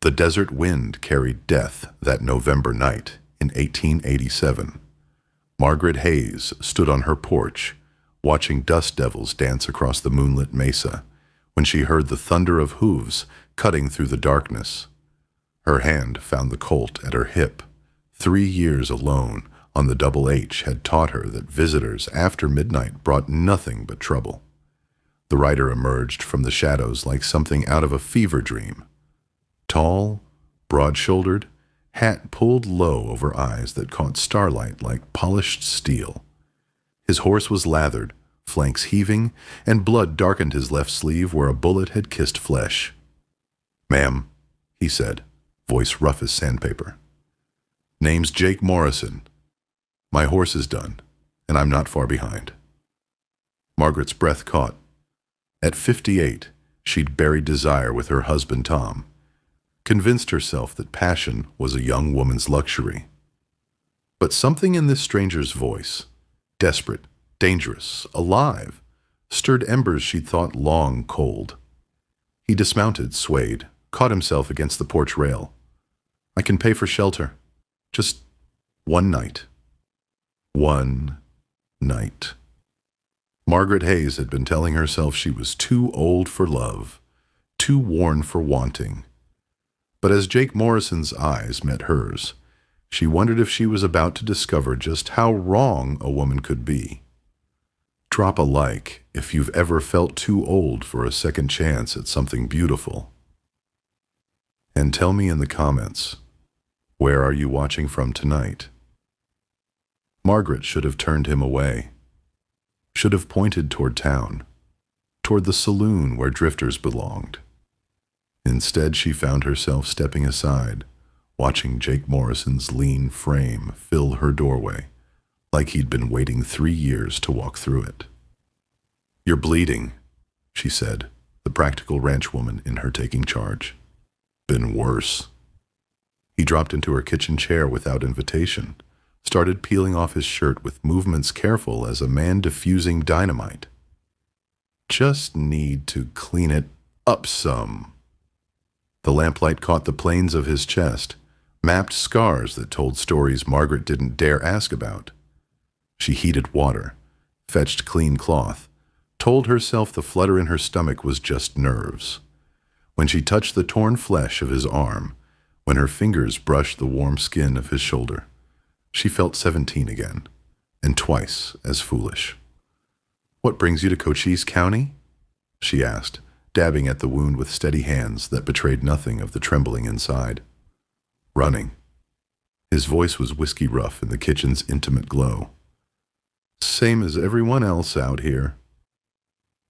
The desert wind carried death that November night in 1887. Margaret Hayes stood on her porch, watching dust devils dance across the moonlit mesa, when she heard the thunder of hooves cutting through the darkness. Her hand found the colt at her hip. 3 years alone on the Double H had taught her that visitors after midnight brought nothing but trouble. The rider emerged from the shadows like something out of a fever dream. Tall, broad-shouldered, hat pulled low over eyes that caught starlight like polished steel. His horse was lathered, flanks heaving, and blood darkened his left sleeve where a bullet had kissed flesh. "Ma'am," he said, voice rough as sandpaper. "Name's Jake Morrison. My horse is done, and I'm not far behind." Margaret's breath caught. At 58, she'd buried desire with her husband Tom, convinced herself that passion was a young woman's luxury. But something in this stranger's voice, desperate, dangerous, alive, stirred embers she'd thought long cold. He dismounted, swayed, caught himself against the porch rail. "I can pay for shelter. Just one night." One night. Margaret Hayes had been telling herself she was too old for love, too worn for wanting. But as Jake Morrison's eyes met hers, she wondered if she was about to discover just how wrong a woman could be. Drop a like if you've ever felt too old for a second chance at something beautiful. And tell me in the comments, where are you watching from tonight? Margaret should have turned him away, should have pointed toward town, toward the saloon where drifters belonged. Instead, she found herself stepping aside, watching Jake Morrison's lean frame fill her doorway, like he'd been waiting 3 years to walk through it. "You're bleeding," she said, the practical ranchwoman in her taking charge. "Been worse." He dropped into her kitchen chair without invitation, started peeling off his shirt with movements careful as a man diffusing dynamite. "Just need to clean it up some." The lamplight caught the planes of his chest, mapped scars that told stories Margaret didn't dare ask about. She heated water, fetched clean cloth, told herself the flutter in her stomach was just nerves. When she touched the torn flesh of his arm, when her fingers brushed the warm skin of his shoulder, she felt 17 again, and twice as foolish. "What brings you to Cochise County?" she asked, dabbing at the wound with steady hands that betrayed nothing of the trembling inside. "Running." His voice was whiskey rough in the kitchen's intimate glow. "Same as everyone else out here."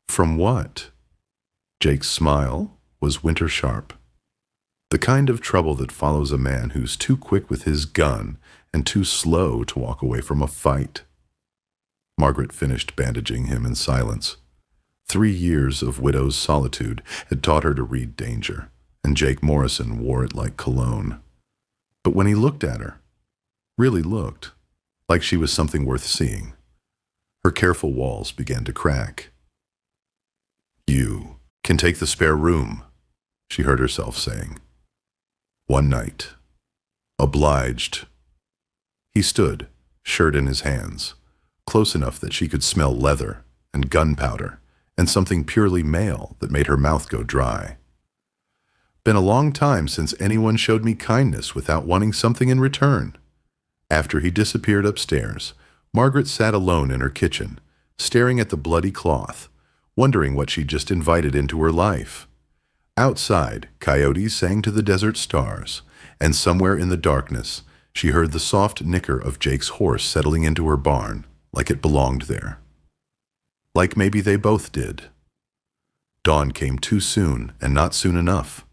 "From what?" Jake's smile was winter sharp. The kind of trouble that follows a man who's too quick with his gun and too slow to walk away from a fight. Margaret finished bandaging him in silence. 3 years of widow's solitude had taught her to read danger, and Jake Morrison wore it like cologne. But when he looked at her, really looked, like she was something worth seeing, her careful walls began to crack. "You can take the spare room," she heard herself saying. "One night. Obliged." He stood, shirt in his hands, close enough that she could smell leather and gunpowder and something purely male that made her mouth go dry. "Been a long time since anyone showed me kindness without wanting something in return." After he disappeared upstairs, Margaret sat alone in her kitchen, staring at the bloody cloth, wondering what she'd just invited into her life. Outside, coyotes sang to the desert stars, and somewhere in the darkness, she heard the soft nicker of Jake's horse settling into her barn, like it belonged there. Like maybe they both did. Dawn came too soon and not soon enough.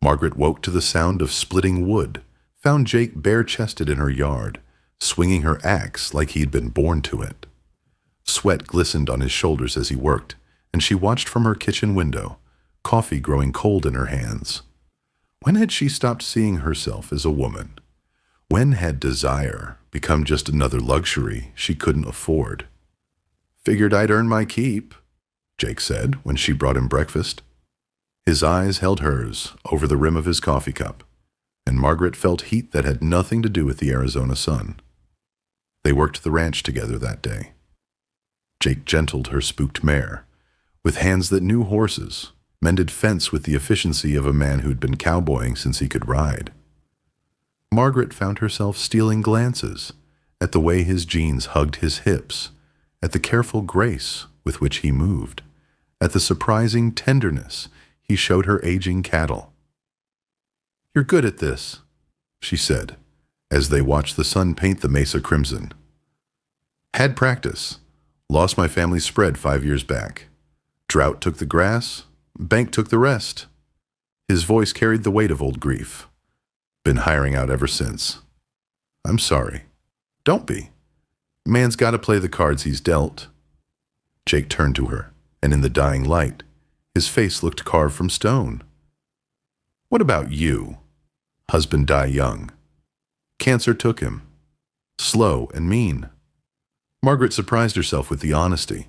Margaret woke to the sound of splitting wood, found Jake bare-chested in her yard, swinging her axe like he'd been born to it. Sweat glistened on his shoulders as he worked, and she watched from her kitchen window, coffee growing cold in her hands. When had she stopped seeing herself as a woman? When had desire become just another luxury she couldn't afford? "Figured I'd earn my keep," Jake said when she brought him breakfast. His eyes held hers over the rim of his coffee cup, and Margaret felt heat that had nothing to do with the Arizona sun. They worked the ranch together that day. Jake gentled her spooked mare, with hands that knew horses, mended fence with the efficiency of a man who'd been cowboying since he could ride. Margaret found herself stealing glances at the way his jeans hugged his hips, at the careful grace with which he moved, at the surprising tenderness he showed her aging cattle. "You're good at this," she said, as they watched the sun paint the mesa crimson. "Had practice. Lost my family spread 5 years back. Drought took the grass, bank took the rest." His voice carried the weight of old grief. "Been hiring out ever since." "I'm sorry." "Don't be. Man's got to play the cards he's dealt." Jake turned to her, and in the dying light, his face looked carved from stone. "What about you? Husband die young. Cancer took him. Slow and mean." Margaret surprised herself with the honesty.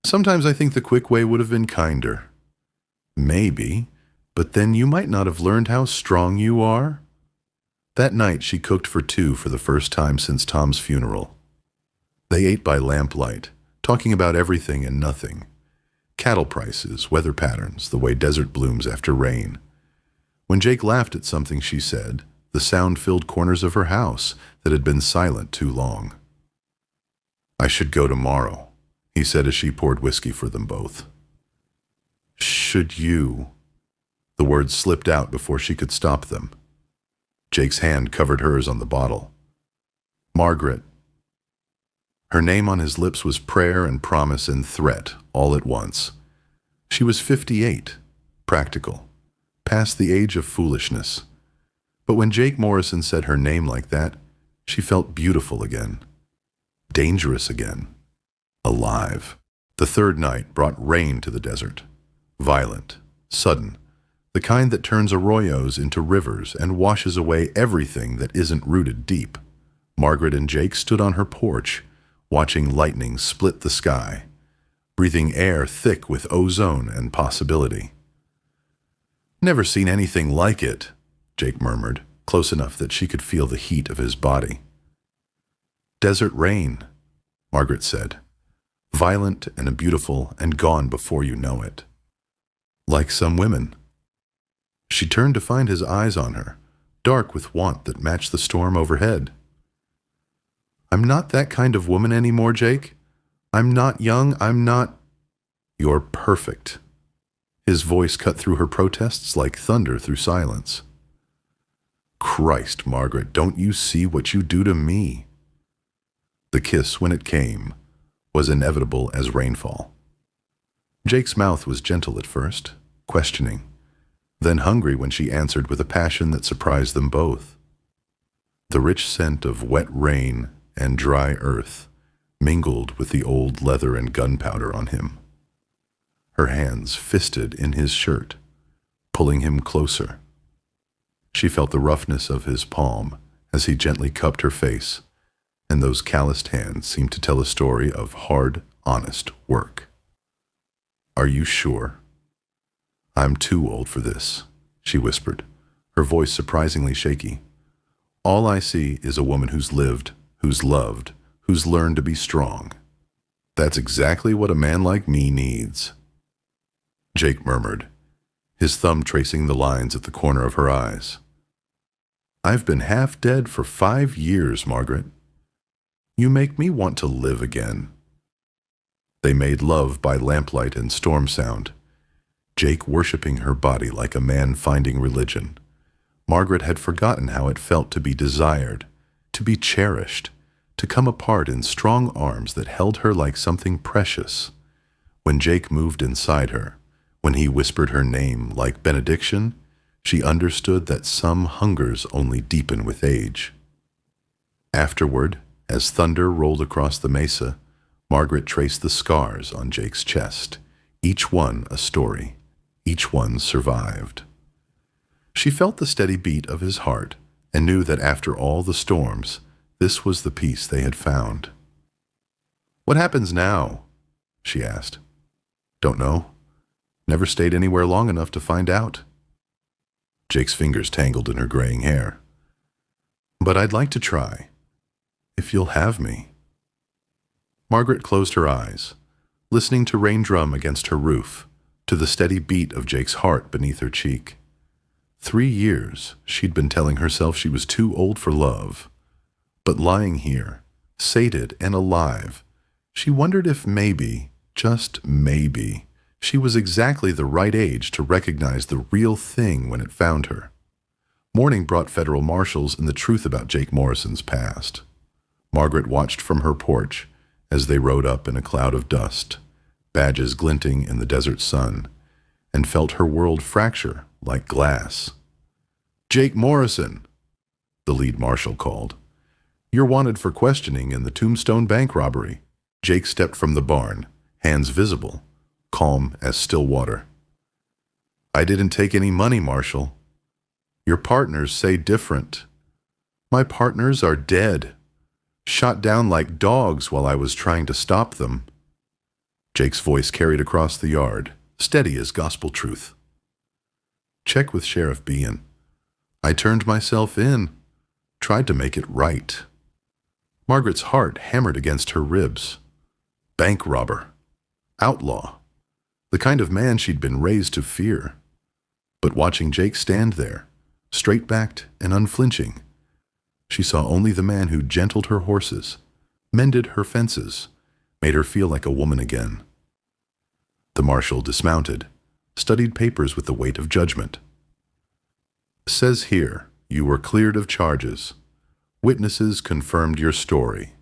"Sometimes I think the quick way would have been kinder." "Maybe, but then you might not have learned how strong you are." That night she cooked for two for the first time since Tom's funeral. They ate by lamplight, talking about everything and nothing. Cattle prices, weather patterns, the way desert blooms after rain. When Jake laughed at something she said, the sound filled corners of her house that had been silent too long. "I should go tomorrow," he said as she poured whiskey for them both. "Should you?" The words slipped out before she could stop them. Jake's hand covered hers on the bottle. "Margaret." Her name on his lips was prayer and promise and threat all at once. She was 58, practical, past the age of foolishness. But when Jake Morrison said her name like that, she felt beautiful again, dangerous again, alive. The third night brought rain to the desert, violent, sudden, the kind that turns arroyos into rivers and washes away everything that isn't rooted deep. Margaret and Jake stood on her porch, watching lightning split the sky, breathing air thick with ozone and possibility. "Never seen anything like it," Jake murmured, close enough that she could feel the heat of his body. "Desert rain," Margaret said, "violent and beautiful and gone before you know it. Like some women." She turned to find his eyes on her, dark with want that matched the storm overhead. "I'm not that kind of woman anymore, Jake. I'm not young, I'm not—" "You're perfect." His voice cut through her protests like thunder through silence. "Christ, Margaret, don't you see what you do to me?" The kiss, when it came, was inevitable as rainfall. Jake's mouth was gentle at first, questioning, then hungry when she answered with a passion that surprised them both. The rich scent of wet rain and dry earth mingled with the old leather and gunpowder on him. Her hands fisted in his shirt, pulling him closer. She felt the roughness of his palm as he gently cupped her face, and those calloused hands seemed to tell a story of hard, honest work. "Are you sure?" "I'm too old for this," she whispered, her voice surprisingly shaky. "All I see is a woman who's lived, who's loved, who's learned to be strong. That's exactly what a man like me needs." Jake murmured, his thumb tracing the lines at the corner of her eyes. "I've been half dead for 5 years, Margaret. You make me want to live again." They made love by lamplight and storm sound, Jake worshiping her body like a man finding religion. Margaret had forgotten how it felt to be desired, to be cherished, to come apart in strong arms that held her like something precious. When Jake moved inside her, when he whispered her name like benediction, she understood that some hungers only deepen with age. Afterward, as thunder rolled across the mesa, Margaret traced the scars on Jake's chest, each one a story, each one survived. She felt the steady beat of his heart and knew that after all the storms, this was the peace they had found. "What happens now?" she asked. "Don't know. Never stayed anywhere long enough to find out. Jake's fingers tangled in her graying hair. But I'd like to try, if you'll have me. Margaret closed her eyes, listening to rain drum against her roof, to the steady beat of Jake's heart beneath her cheek. 3 years she'd been telling herself she was too old for love. But lying here, sated and alive, she wondered if maybe, just maybe, she was exactly the right age to recognize the real thing when it found her. Morning brought federal marshals and the truth about Jake Morrison's past. Margaret watched from her porch as they rode up in a cloud of dust, badges glinting in the desert sun, and felt her world fracture like glass. "Jake Morrison," the lead marshal called. "You're wanted for questioning in the Tombstone Bank robbery." Jake stepped from the barn, hands visible, calm as still water. "I didn't take any money, Marshal." "Your partners say different." "My partners are dead. Shot down like dogs while I was trying to stop them." Jake's voice carried across the yard, steady as gospel truth. "Check with Sheriff Bean. I turned myself in, tried to make it right." Margaret's heart hammered against her ribs. Bank robber. Outlaw. The kind of man she'd been raised to fear. But watching Jake stand there, straight-backed and unflinching, she saw only the man who gentled her horses, mended her fences, made her feel like a woman again. The marshal dismounted, studied papers with the weight of judgment. "Says here, you were cleared of charges. Witnesses confirmed your story."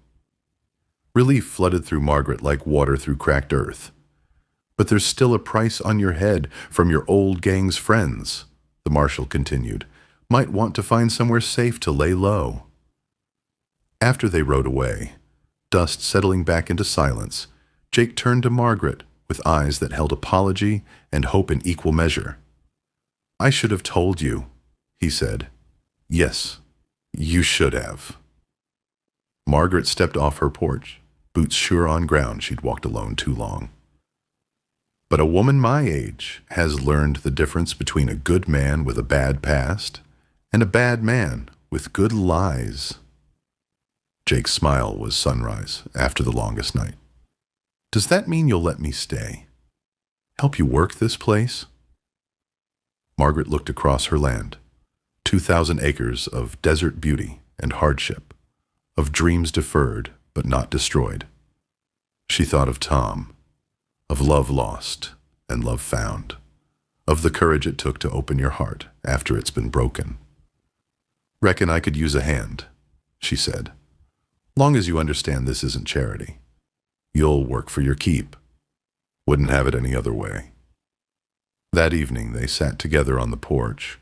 Relief flooded through Margaret like water through cracked earth. "But there's still a price on your head from your old gang's friends," the marshal continued. "Might want to find somewhere safe to lay low." After they rode away, dust settling back into silence, Jake turned to Margaret with eyes that held apology and hope in equal measure. "I should have told you," he said. "Yes, you should have." Margaret stepped off her porch, boots sure on ground she'd walked alone too long. But a woman my age has learned the difference between a good man with a bad past and a bad man with good lies. Jake's smile was sunrise after the longest night. "Does that mean you'll let me stay? Help you work this place?" Margaret looked across her land, 2,000 acres of desert beauty and hardship, of dreams deferred but not destroyed. She thought of Tom, of love lost and love found, of the courage it took to open your heart after it's been broken. "Reckon I could use a hand," she said. "Long as you understand this isn't charity. You'll work for your keep. Wouldn't have it any other way." That evening they sat together on the porch,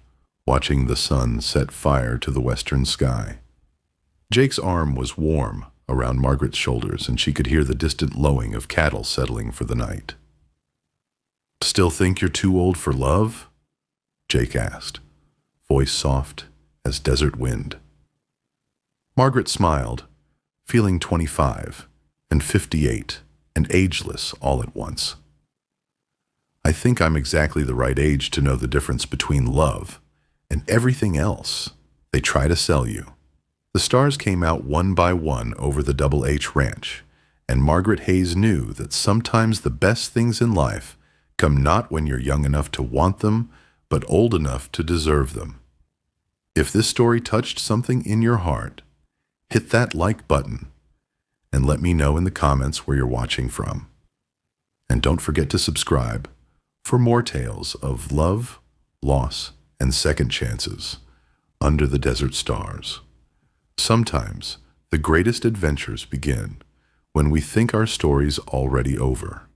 watching the sun set fire to the western sky. Jake's arm was warm around Margaret's shoulders, and she could hear the distant lowing of cattle settling for the night. "Still think you're too old for love?" Jake asked, voice soft as desert wind. Margaret smiled, feeling 25 and 58 and ageless all at once. "I think I'm exactly the right age to know the difference between love and everything else they try to sell you." The stars came out one by one over the Double H Ranch, and Margaret Hayes knew that sometimes the best things in life come not when you're young enough to want them, but old enough to deserve them. If this story touched something in your heart, hit that like button and let me know in the comments where you're watching from. And don't forget to subscribe for more tales of love, loss, and second chances under the desert stars. Sometimes the greatest adventures begin when we think our story's already over.